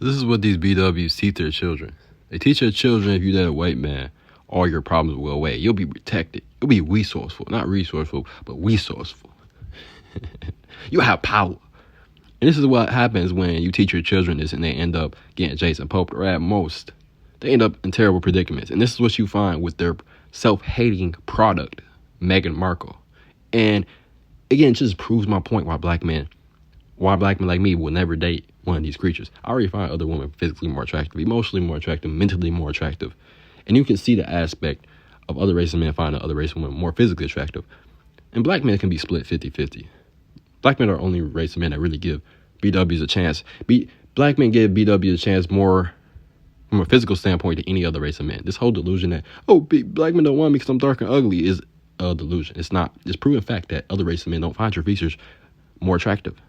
This is what these BWs teach their children. They teach their children if you date a white man, all your problems will go away. You'll be protected. You'll be resourceful. Not resourceful, but resourceful. You'll have power. And this is what happens when you teach your children this and they end up getting Jason Pope, or at most, they end up in terrible predicaments. And this is what you find with their self-hating product, Meghan Markle. And again, it just proves my point why black men like me will never date one of these creatures. I already find other women physically more attractive, emotionally more attractive, mentally more attractive. And you can see the aspect of other races of men finding other races of women more physically attractive. And black men can be split 50-50. Black men are only race of men that really give BWs a chance. Black men give BWs a chance more from a physical standpoint than any other race of men. This whole delusion that, black men don't want me because I'm dark and ugly is a delusion. It's not. It's proven fact that other races of men don't find your features more attractive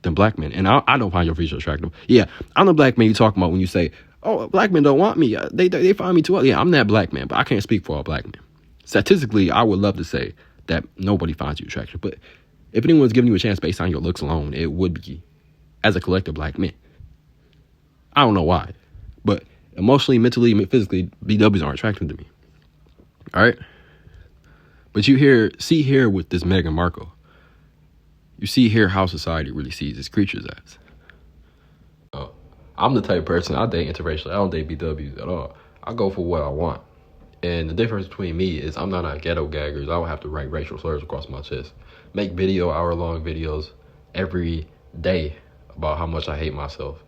than black men. And I don't find your features attractive. Yeah, I'm the black man you talking about when you say, black men don't want me. They find me too ugly. Yeah, I'm that black man, but I can't speak for all black men. Statistically, I would love to say that nobody finds you attractive. But if anyone's giving you a chance based on your looks alone, it would be as a collective black men. I don't know why, but emotionally, mentally, physically, BWs aren't attractive to me. All right? But see here with this Meghan Markle, you see here how society really sees these creatures as. I'm the type of person, I date interracial. I don't date BWs at all. I go for what I want. And the difference between me is I'm not on ghetto gaggers. I don't have to write racial slurs across my chest. Make hour-long videos every day about how much I hate myself,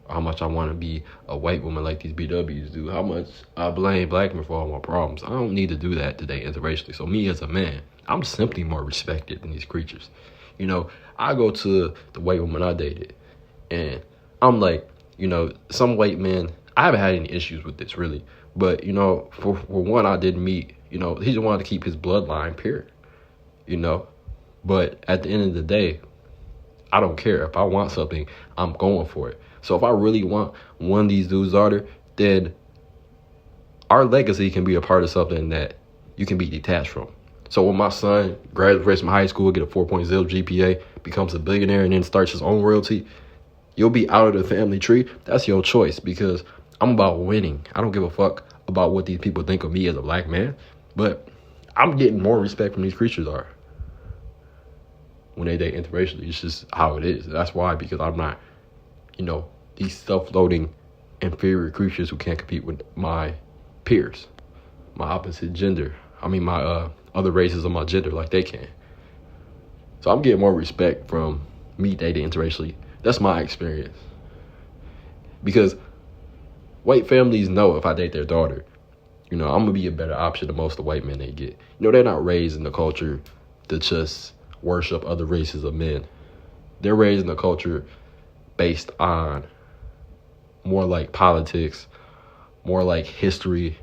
or how much I want to be a white woman like these BWs do, how much I blame black men for all my problems. I don't need to do that today interracially. So me as a man, I'm simply more respected than these creatures. You know, I go to the white woman I dated, and I'm like, some white men, I haven't had any issues with this really, but, for one I didn't meet, he just wanted to keep his bloodline pure, but at the end of the day, I don't care. If I want something, I'm going for it. So if I really want one of these dudes' daughter, then our legacy can be a part of something that you can be detached from. So when my son graduates from high school, get a 4.0 GPA, becomes a billionaire, and then starts his own royalty, you'll be out of the family tree. That's your choice, because I'm about winning. I don't give a fuck about what these people think of me as a black man, but I'm getting more respect from these creatures are when they date interracially. It's just how it is. That's why, because I'm not, these self-loading inferior creatures who can't compete with my peers, my opposite gender. My other races of my gender like they can. So I'm getting more respect from me dating interracially. That's my experience. Because white families know if I date their daughter, I'm going to be a better option than most of the white men they get. They're not raised in the culture to just worship other races of men. They're raised in a culture based on more like politics, more like history.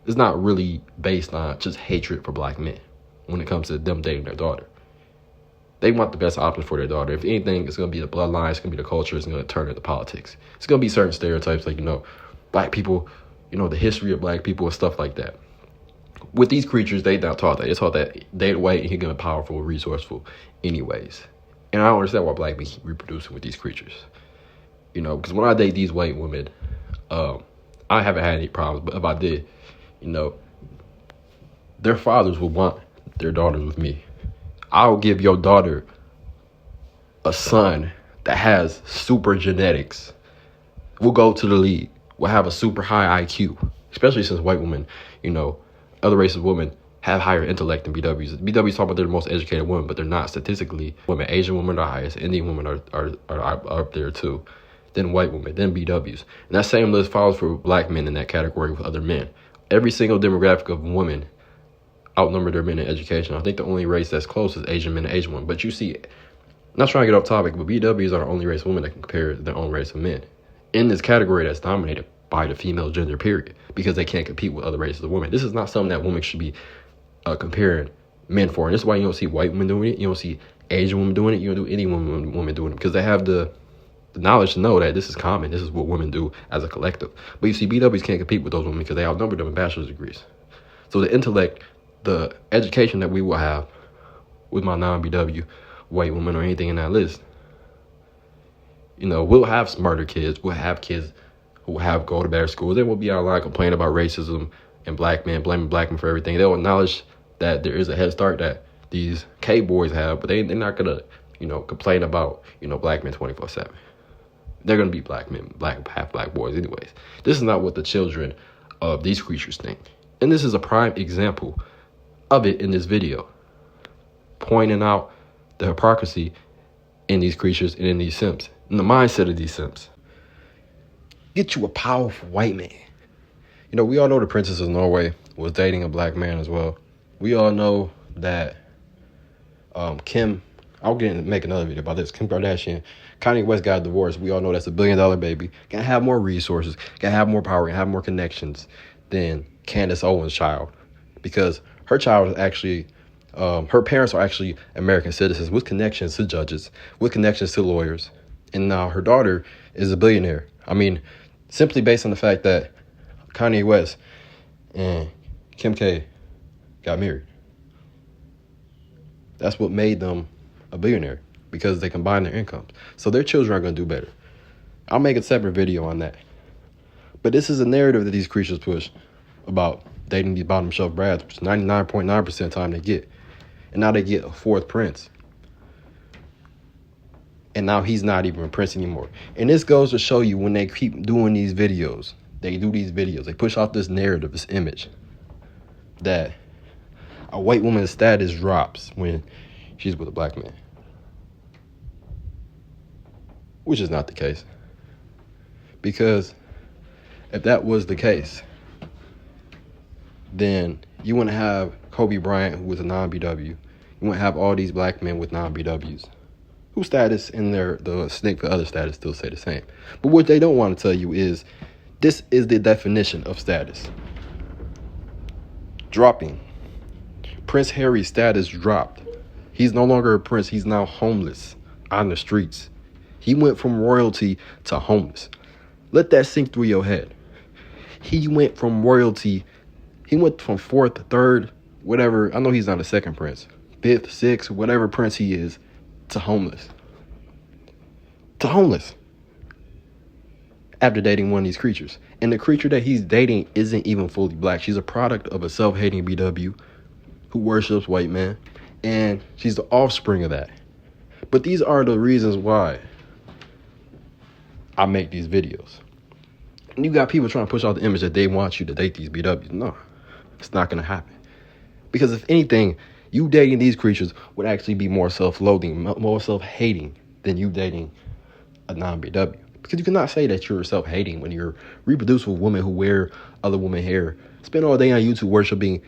It's not really based on just hatred for black men when it comes to them dating their daughter. They want the best option for their daughter. If anything, it's going to be the bloodline, it's going to be the culture, it's going to turn into politics. It's going to be certain stereotypes like, black people, the history of black people and stuff like that. With these creatures, they not taught that. It's taught that they're white and he's going to be powerful, resourceful anyways. And I don't understand why black men keep reproducing with these creatures. Because when I date these white women, I haven't had any problems. But if I did, their fathers would want their daughters with me. I'll give your daughter a son that has super genetics. We'll go to the league. We'll have a super high IQ, especially since white women, other races of women have higher intellect than BWs. BWs talk about they're the most educated women, but they're not statistically. Women, Asian women are highest. Indian women are up there too. Then white women, then BWs. And that same list follows for black men in that category with other men. Every single demographic of women outnumber their men in education. I think the only race that's close is Asian men and Asian women. But you see, not trying to get off topic, but BWs are the only race of women that can compare their own race of men in this category that's dominated by the female gender, period, because they can't compete with other races of women. This is not something that women should be comparing men for. And this is why you don't see white women doing it. You don't see Asian women doing it. You don't do any women doing it, because they have the knowledge to know that this is common. This is what women do as a collective. But you see, BWs can't compete with those women because they outnumber them in bachelor's degrees. So the intellect, the education that we will have with my non-BW white woman or anything in that list, we'll have smarter kids. We'll have kids who have go to better schools. They will be online complaining about racism and black men, blaming black men for everything. They'll acknowledge that there is a head start that these K boys have, but they're not gonna, complain about, black men 24/7. They're gonna be black men, half black boys anyways. This is not what the children of these creatures think. And this is a prime example of it in this video, pointing out the hypocrisy in these creatures and in these simps, in the mindset of these simps. Get you a powerful white man. We all know the Princess of Norway was dating a black man as well. We all know that Kim, I'll make another video about this. Kim Kardashian, Kanye West got divorced. We all know that's $1 billion baby. Can have more resources, can have more power, can have more connections than Candace Owens' child, because her child is actually, her parents are actually American citizens with connections to judges, with connections to lawyers, and now her daughter is a billionaire. I mean, simply based on the fact that Kanye West and Kim K got married. That's what made them a billionaire, because they combine their incomes. So their children are going to do better. I'll make a separate video on that. But this is a narrative that these creatures push about dating these bottom shelf brads, which is 99.9% of the time they get. And now they get a fourth prince. And now he's not even a prince anymore. And this goes to show you, when they keep doing these videos, they push out this narrative, this image, that a white woman's status drops when she's with a black man. Which is not the case. Because if that was the case, then you wouldn't have Kobe Bryant, who was a non-BW. You wouldn't have all these black men with non-BWs, whose status and the significant other status still say the same. But what they don't want to tell you is, this is the definition of status. Dropping. Prince Harry's status dropped. He's no longer a prince. He's now homeless on the streets. He went from royalty to homeless. Let that sink through your head. He went from royalty. He went from fourth, third, whatever. I know he's not a second prince. Fifth, sixth, whatever prince he is, to homeless. To homeless. After dating one of these creatures. And the creature that he's dating isn't even fully black. She's a product of a self-hating BW who worships white men. And she's the offspring of that. But these are the reasons why I make these videos. And you got people trying to push out the image that they want you to date these BWs. No, it's not going to happen. Because if anything, you dating these creatures would actually be more self-loathing, more self-hating than you dating a non-BW. Because you cannot say that you're self-hating when you're a reproducible woman who wear other women's hair, spend all day on YouTube worshiping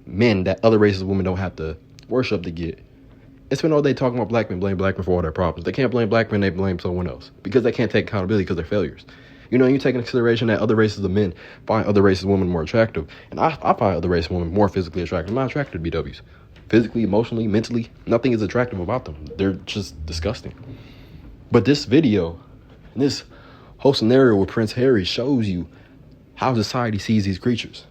men that other races of women don't have to worship to get, and spend all day talking about black men, blame black men for all their problems. They can't blame black men, they blame someone else, because they can't take accountability because they're failures. You take into consideration that other races of men find other races of women more attractive, and I find other races of women more physically attractive. I'm not attracted to BWs. Physically, emotionally, mentally, nothing is attractive about them. They're just disgusting. But this video, and this whole scenario with Prince Harry, shows you how society sees these creatures.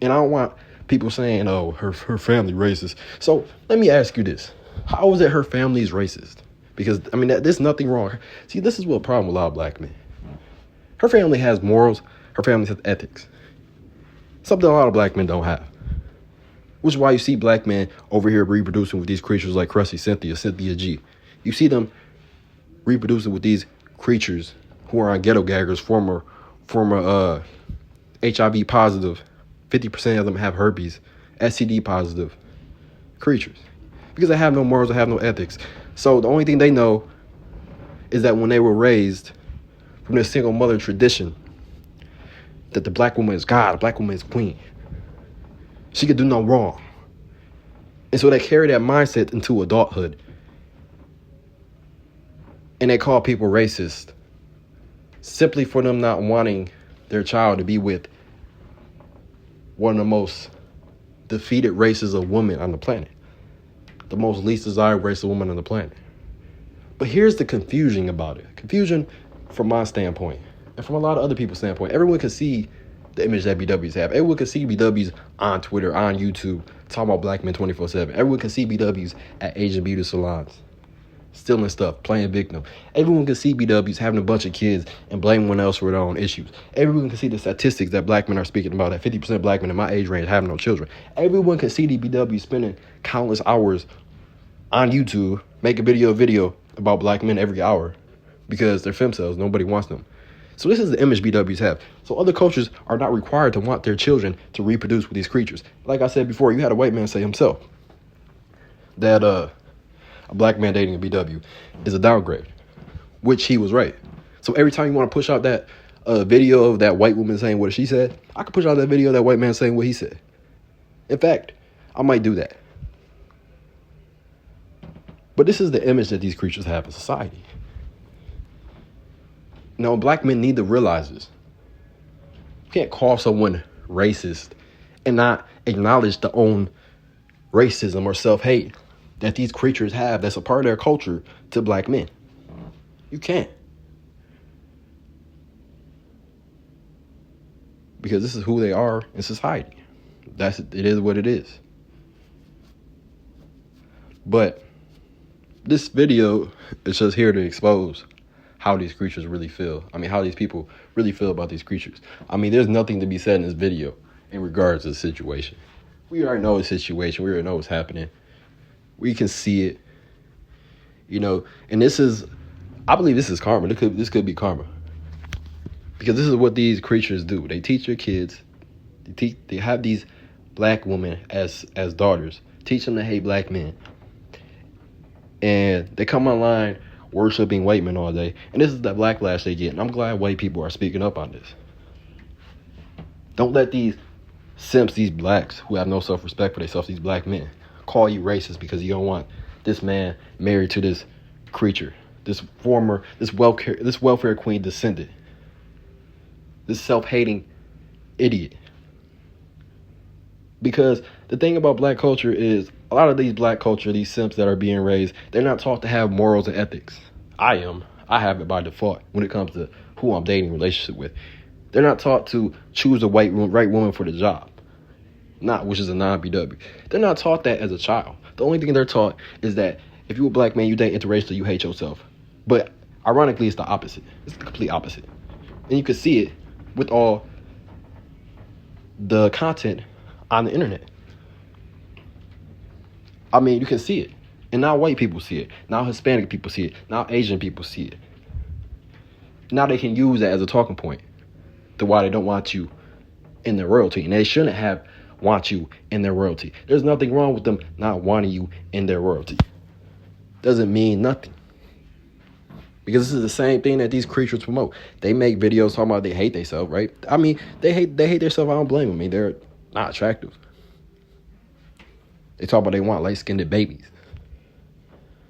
And I don't want people saying, oh, her family racist. So let me ask you this. How is it her family's racist? Because, there's nothing wrong. See, this is what the problem with a lot of black men. Her family has morals. Her family has ethics. Something a lot of black men don't have. Which is why you see black men over here reproducing with these creatures like Crusty Cynthia G. You see them reproducing with these creatures who are on ghetto gaggers, former HIV positive. 50% of them have herpes, STD positive creatures. Because they have no morals, they have no ethics. So the only thing they know is that when they were raised from this single mother tradition, that the black woman is God, the black woman is queen. She could do no wrong. And so they carry that mindset into adulthood. And they call people racist simply for them not wanting their child to be with one of the most defeated races of women on the planet. The most least desired race of women on the planet. But here's the confusion about it. Confusion from my standpoint, and from a lot of other people's standpoint. Everyone can see the image that BWs have. Everyone can see BWs on Twitter, on YouTube, talking about black men 24/7. Everyone can see BWs at Asian beauty salons, stealing stuff, playing victim. Everyone can see BWs having a bunch of kids and blaming one else for their own issues. Everyone can see the statistics that black men are speaking about, that 50% of black men in my age range have no children. Everyone can see the BWs spending countless hours on YouTube, make a video about black men every hour because they're femcells. Nobody wants them. So this is the image BWs have. So other cultures are not required to want their children to reproduce with these creatures. Like I said before, you had a white man say himself that a black man dating a BW is a downgrade, which he was right. So every time you want to push out that video of that white woman saying what she said, I could push out that video of that white man saying what he said. In fact, I might do that. But this is the image that these creatures have in society. Now, black men need to realize this. You can't call someone racist and not acknowledge the own racism or self-hate that these creatures have that's a part of their culture to black men. You can't. Because this is who they are in society. It is what it is. But this video is just here to expose how these creatures really feel. I mean, how these people really feel about these creatures. I mean, there's nothing to be said in this video in regards to the situation. We already know the situation. We already know what's happening. We can see it, and I believe this is karma. This could be karma. Because this is what these creatures do. They teach your kids, they have these black women as daughters, teach them to hate black men. And they come online worshiping white men all day. And this is the backlash they get. And I'm glad white people are speaking up on this. Don't let these simps, these blacks who have no self-respect for themselves, these black men, call you racist because you don't want this man married to this creature, this welfare queen descendant, this self-hating idiot. Because the thing about black culture is a lot of these simps that are being raised, they're not taught to have morals and ethics. I have it by default when it comes to who I'm dating a relationship with. They're not taught to choose the right woman for the job, which is a non-BW. They're not taught that as a child. The only thing they're taught is that if you're a black man, you date interracial, you hate yourself. But ironically, it's the opposite. It's the complete opposite. And you can see it with all the content on the internet. I mean, you can see it. And now white people see it. Now Hispanic people see it. Now Asian people see it. Now they can use that as a talking point to why they don't want you in their royalty. And they shouldn't want you in their royalty. There's nothing wrong with them not wanting you in their royalty. Doesn't mean nothing. Because this is the same thing that these creatures promote. They make videos talking about they hate themselves, right? I mean, they hate themselves. I don't blame them. I mean, they're not attractive. They talk about they want light-skinned babies.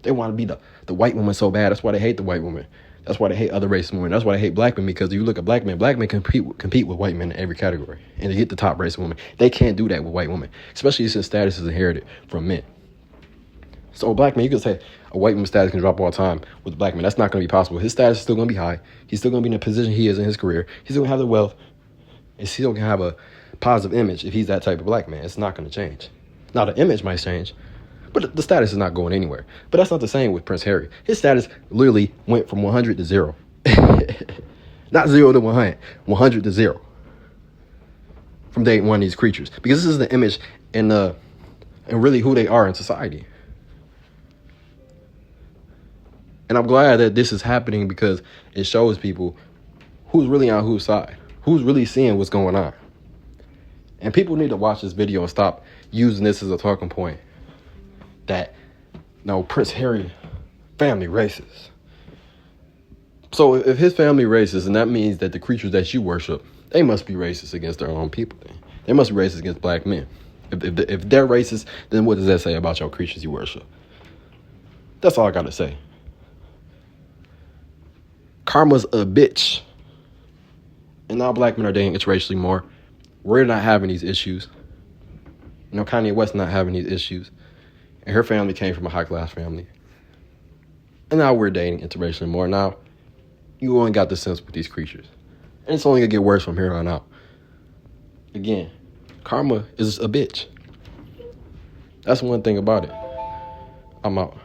They want to be the white woman so bad. That's why they hate the white woman. That's why they hate other race women. That's why they hate black men, because if you look at black men compete with white men in every category. And to get the top race women, they can't do that with white women, especially since status is inherited from men. So a black man, you can say a white woman's status can drop all the time with a black man. That's not going to be possible. His status is still going to be high. He's still going to be in the position he is in his career. He's going to have the wealth. And he's still going to have a positive image if he's that type of black man. It's not going to change. Now, the image might change, but the status is not going anywhere. But that's not the same with Prince Harry. His status literally went from 100 to 0. Not 0 to 100, 100 to 0. From dating one of these creatures. Because this is the image and really who they are in society. And I'm glad that this is happening because it shows people who's really on whose side, who's really seeing what's going on. And people need to watch this video and stop using this as a talking point that, no, Prince Harry, family racist. So if his family racist, and that means that the creatures that you worship, they must be racist against their own people. Then. They must be racist against black men. If they're racist, then what does that say about your creatures you worship? That's all I got to say. Karma's a bitch. And now black men are dating interracially more. We're not having these issues. Kanye West not having these issues. And her family came from a high-class family. And now we're dating interracially more. Now, you only got the sense with these creatures. And it's only going to get worse from here on out. Again, karma is a bitch. That's one thing about it. I'm out.